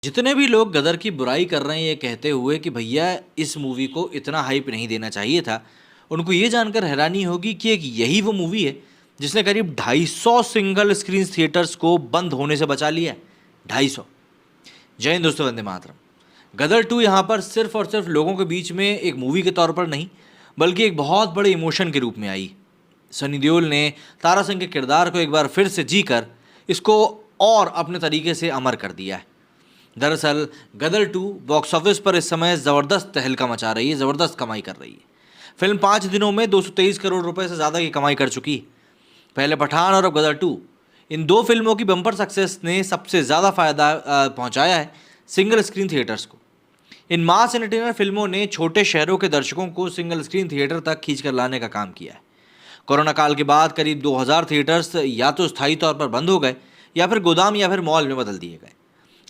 जितने भी लोग गदर की बुराई कर रहे हैं ये कहते हुए कि भैया इस मूवी को इतना हाइप नहीं देना चाहिए था, उनको ये जानकर हैरानी होगी कि एक यही वो मूवी है जिसने करीब 250 सिंगल स्क्रीन थिएटर्स को बंद होने से बचा लिया है। 250। जय हिंद दोस्तों, वंदे मातरम। गदर 2 यहाँ पर सिर्फ और सिर्फ लोगों के बीच में एक मूवी के तौर पर नहीं, बल्कि एक बहुत बड़े इमोशन के रूप में आई। सनी देओल ने तारा सिंह के किरदार को एक बार फिर से जीकर इसको और अपने तरीके से अमर कर दिया है। दरअसल गदर 2 बॉक्स ऑफिस पर इस समय ज़बरदस्त तहलका मचा रही है, ज़बरदस्त कमाई कर रही है। फिल्म 5 दिनों में 223 करोड़ रुपए से ज़्यादा की कमाई कर चुकी है। पहले पठान और अब गदर 2, इन दो फिल्मों की बम्पर सक्सेस ने सबसे ज़्यादा फायदा पहुंचाया है सिंगल स्क्रीन थिएटर्स को। इन मास एंटरटेनर फिल्मों ने छोटे शहरों के दर्शकों को सिंगल स्क्रीन थिएटर तक खींच कर लाने का काम किया है। कोरोना काल के बाद करीब 2000 थिएटर्स या तो स्थायी तौर पर बंद हो गए या फिर गोदाम या फिर मॉल में बदल दिए गए।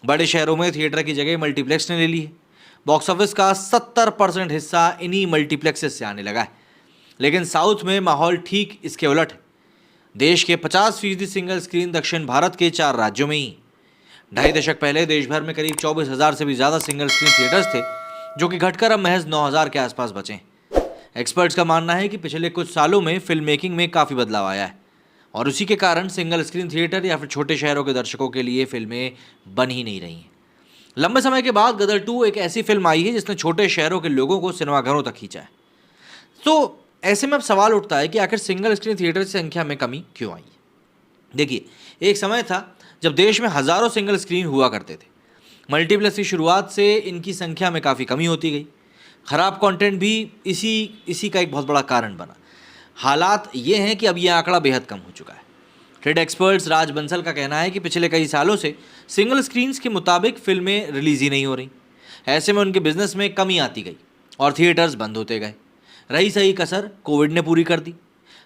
बड़े शहरों में थिएटर की जगह मल्टीप्लेक्स ने ले ली है। बॉक्स ऑफिस का 70% हिस्सा इन्हीं मल्टीप्लेक्सेस से आने लगा है। लेकिन साउथ में माहौल ठीक इसके उलट है। देश के 50% सिंगल स्क्रीन दक्षिण भारत के 4 राज्यों में ही। 2.5 दशक पहले देश भर में करीब 24,000 से भी ज़्यादा सिंगल स्क्रीन थिएटर्स थे, जो कि घटकर अब महज 9,000 के आसपास बचे। एक्सपर्ट्स का मानना है कि पिछले कुछ सालों में फिल्म मेकिंग में काफ़ी बदलाव आया है और उसी के कारण सिंगल स्क्रीन थिएटर या फिर छोटे शहरों के दर्शकों के लिए फिल्में बन ही नहीं रही हैं। लंबे समय के बाद गदर 2 एक ऐसी फिल्म आई है जिसने छोटे शहरों के लोगों को सिनेमाघरों तक खींचा है। तो ऐसे में अब सवाल उठता है कि आखिर सिंगल स्क्रीन थिएटर की संख्या में कमी क्यों आई है। देखिए, एक समय था जब देश में हज़ारों सिंगल स्क्रीन हुआ करते थे। मल्टीप्लेक्स की शुरुआत से इनकी संख्या में काफ़ी कमी होती गई। ख़राब कंटेंट भी इसी का एक बहुत बड़ा कारण बना। हालात ये हैं कि अब यह आंकड़ा बेहद कम हो चुका है। ट्रेड एक्सपर्ट्स राज बंसल का कहना है कि पिछले कई सालों से सिंगल स्क्रीन्स के मुताबिक फिल्में रिलीज़ ही नहीं हो रही। ऐसे में उनके बिजनेस में कमी आती गई और थिएटर्स बंद होते गए। रही सही कसर कोविड ने पूरी कर दी।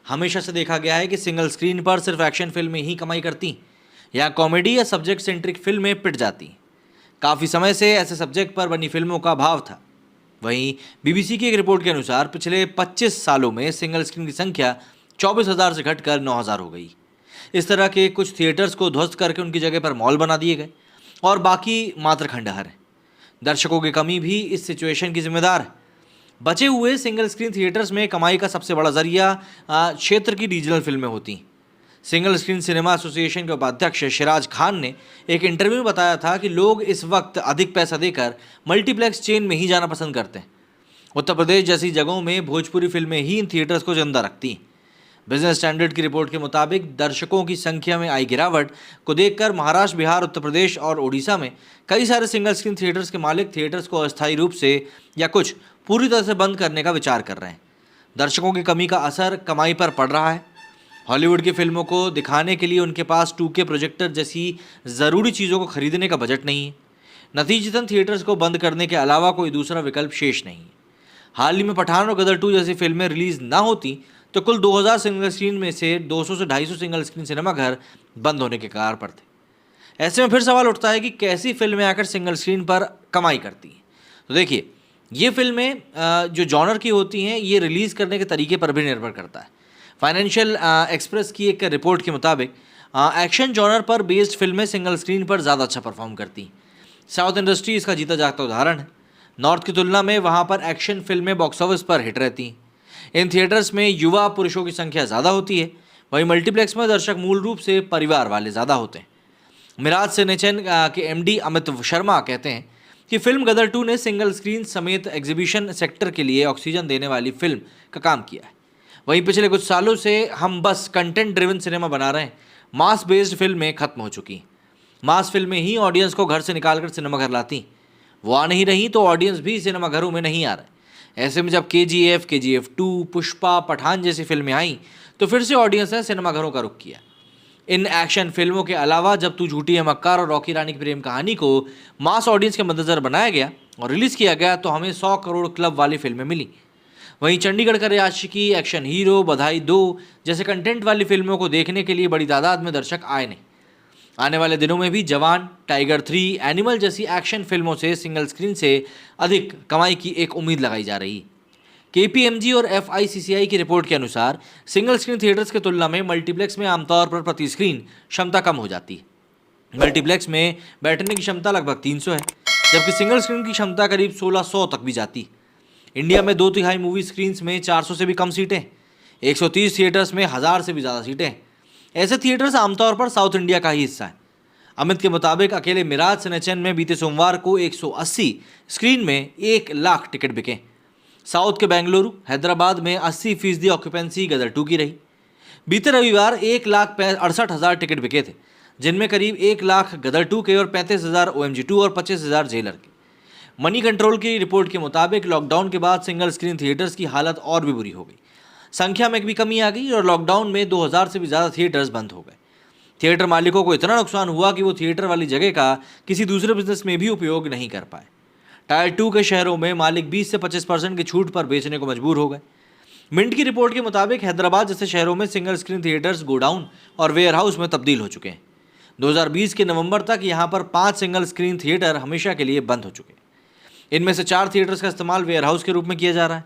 हमेशा से देखा गया है कि सिंगल स्क्रीन पर सिर्फ एक्शन फिल्में ही कमाई करती या कॉमेडी या सब्जेक्ट सेंट्रिक फिल्में पिट जाती। काफ़ी समय से ऐसे सब्जेक्ट पर बनी फिल्मों का अभाव था। वहीं बीबीसी की एक रिपोर्ट के अनुसार पिछले 25 सालों में सिंगल स्क्रीन की संख्या 24,000 से घटकर 9,000 हो गई। इस तरह के कुछ थिएटर्स को ध्वस्त करके उनकी जगह पर मॉल बना दिए गए और बाकी मात्र खंडहर हैं। दर्शकों की कमी भी इस सिचुएशन की जिम्मेदार है। बचे हुए सिंगल स्क्रीन थिएटर्स में कमाई का सबसे बड़ा जरिया क्षेत्र की रीजनल फिल्में होती हैं। सिंगल स्क्रीन सिनेमा एसोसिएशन के उपाध्यक्ष शिराज खान ने एक इंटरव्यू में बताया था कि लोग इस वक्त अधिक पैसा देकर मल्टीप्लेक्स चेन में ही जाना पसंद करते हैं। उत्तर प्रदेश जैसी जगहों में भोजपुरी फिल्में ही इन थिएटर्स को जिंदा रखती हैं। बिजनेस स्टैंडर्ड की रिपोर्ट के मुताबिक दर्शकों की संख्या में आई गिरावट को देखकर महाराष्ट्र, बिहार, उत्तर प्रदेश और ओडिशा में कई सारे सिंगल स्क्रीन थिएटर्स के मालिक थिएटर्स को अस्थायी रूप से या कुछ पूरी तरह से बंद करने का विचार कर रहे हैं। दर्शकों की कमी का असर कमाई पर पड़ रहा है। हॉलीवुड की फिल्मों को दिखाने के लिए उनके पास 2K प्रोजेक्टर जैसी ज़रूरी चीज़ों को खरीदने का बजट नहीं है। नतीजतन थिएटर्स को बंद करने के अलावा कोई दूसरा विकल्प शेष नहीं है। हाल ही में पठान और गदर 2 जैसी फिल्में रिलीज़ ना होती तो कुल 2000 सिंगल स्क्रीन में से 200 से 250 सिंगल स्क्रीन सिनेमाघर बंद होने के कगार पर थे। ऐसे में फिर सवाल उठता है कि कैसी फिल्में आकर सिंगल स्क्रीन पर कमाई करती हैं। तो देखिए, ये फिल्में जो जॉनर की होती हैं ये रिलीज़ करने के तरीके पर भी निर्भर करता है। फाइनेंशियल एक्सप्रेस की एक रिपोर्ट के मुताबिक एक्शन जॉनर पर बेस्ड फिल्में सिंगल स्क्रीन पर ज़्यादा अच्छा परफॉर्म करती हैं। साउथ इंडस्ट्री इसका जीता जागता उदाहरण है। नॉर्थ की तुलना में वहाँ पर एक्शन फिल्में बॉक्स ऑफिस पर हिट रहती हैं। इन थिएटर्स में युवा पुरुषों की संख्या ज़्यादा होती है। वहीं मल्टीप्लेक्स में दर्शक मूल रूप से परिवार वाले ज़्यादा होते हैं। मिराज सिनेचन के एमडी अमित शर्मा कहते हैं कि फिल्म गदर 2 ने सिंगल स्क्रीन समेत एग्जीबिशन सेक्टर के लिए ऑक्सीजन देने वाली फिल्म का काम किया है। वहीं पिछले कुछ सालों से हम बस कंटेंट ड्रिवन सिनेमा बना रहे हैं। मास बेस्ड फिल्में खत्म हो चुकी। मास फिल्में ही ऑडियंस को घर से निकालकर सिनेमाघर लाती। वो आ नहीं रही तो ऑडियंस भी सिनेमाघरों में नहीं आ रहे। ऐसे में जब KGF 2, पुष्पा, पठान जैसी फिल्में आई तो फिर से ऑडियंस ने सिनेमाघरों का रुख किया। इन एक्शन फिल्मों के अलावा जब तू झूठी है मक्कार और रॉकी रानी की प्रेम कहानी को मास ऑडियंस के मद्देनजर बनाया गया और रिलीज़ किया गया तो हमें 100 करोड़ क्लब वाली फिल्में मिली। वहीं चंडीगढ़ का आशिकी, एक्शन हीरो, बधाई 2 जैसे कंटेंट वाली फिल्मों को देखने के लिए बड़ी तादाद में दर्शक आए नहीं। आने वाले दिनों में भी जवान, टाइगर 3, एनिमल जैसी एक्शन फिल्मों से सिंगल स्क्रीन से अधिक कमाई की एक उम्मीद लगाई जा रही। KPMG और FICCI की रिपोर्ट के अनुसार सिंगल स्क्रीन थिएटर्स की तुलना में मल्टीप्लेक्स में आमतौर पर प्रति स्क्रीन क्षमता कम हो जाती है। मल्टीप्लेक्स में बैठने की क्षमता लगभग 300 है, जबकि सिंगल स्क्रीन की क्षमता करीब 1600 तक भी जाती है। इंडिया में 2/3 मूवी स्क्रीन्स में 400 से भी कम सीटें, 130 थिएटर्स में 1000 से भी ज़्यादा सीटें। ऐसे थिएटर्स आमतौर पर साउथ इंडिया का ही हिस्सा है। अमित के मुताबिक अकेले मिराज सिनेचन में बीते सोमवार को 180 स्क्रीन में 1 लाख टिकट बिके। साउथ के बेंगलुरु, हैदराबाद में 80% ऑक्यूपेंसी गदर 2 की रही। बीते रविवार 1,68,000 टिकट बिके थे, जिनमें करीब 1 लाख गदर 2 के और 35,000 OMG 2 और 25,000 जेलर के। मनी कंट्रोल की रिपोर्ट के मुताबिक लॉकडाउन के बाद सिंगल स्क्रीन थिएटर्स की हालत और भी बुरी हो गई। संख्या में भी कमी आ गई और लॉकडाउन में 2000 से भी ज़्यादा थिएटर्स बंद हो गए। थिएटर मालिकों को इतना नुकसान हुआ कि वो थिएटर वाली जगह का किसी दूसरे बिजनेस में भी उपयोग नहीं कर पाए। टायर 2 के शहरों में मालिक 20 से 25% की छूट पर बेचने को मजबूर हो गए। मिंट की रिपोर्ट के मुताबिक हैदराबाद जैसे शहरों में सिंगल स्क्रीन थिएटर्स गोडाउन और वेयर हाउस में तब्दील हो चुके हैं। 2020 के नवंबर तक यहाँ पर 5 सिंगल स्क्रीन थिएटर हमेशा के लिए बंद हो चुके हैं। इनमें से 4 थिएटर्स का इस्तेमाल वेयर हाउस के रूप में किया जा रहा है।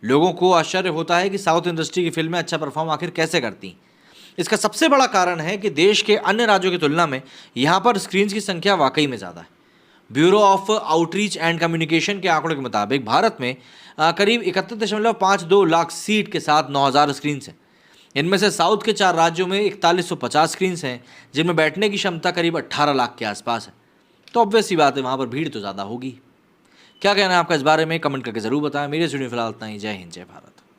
लोगों को आश्चर्य होता है कि साउथ इंडस्ट्री की फिल्में अच्छा परफॉर्म आखिर कैसे करती। इसका सबसे बड़ा कारण है कि देश के अन्य राज्यों की तुलना में यहाँ पर स्क्रीन्स की संख्या वाकई में ज़्यादा है। Bureau of outreach and communication के आंकड़ों के मुताबिक भारत में करीब 31.52 लाख सीट के साथ 9000 स्क्रीन्स हैं। इनमें से साउथ के 4 राज्यों में 4150 स्क्रीन्स हैं, जिनमें बैठने की क्षमता करीब 18 लाख के आसपास है। तो ऑब्वियस सी बात है, वहाँ पर भीड़ तो ज़्यादा होगी। क्या कहना है आपका इस बारे में, कमेंट करके ज़रूर बताएं। मेरे वीडियो फिलहाल इतना ही। जय हिंद, जय भारत।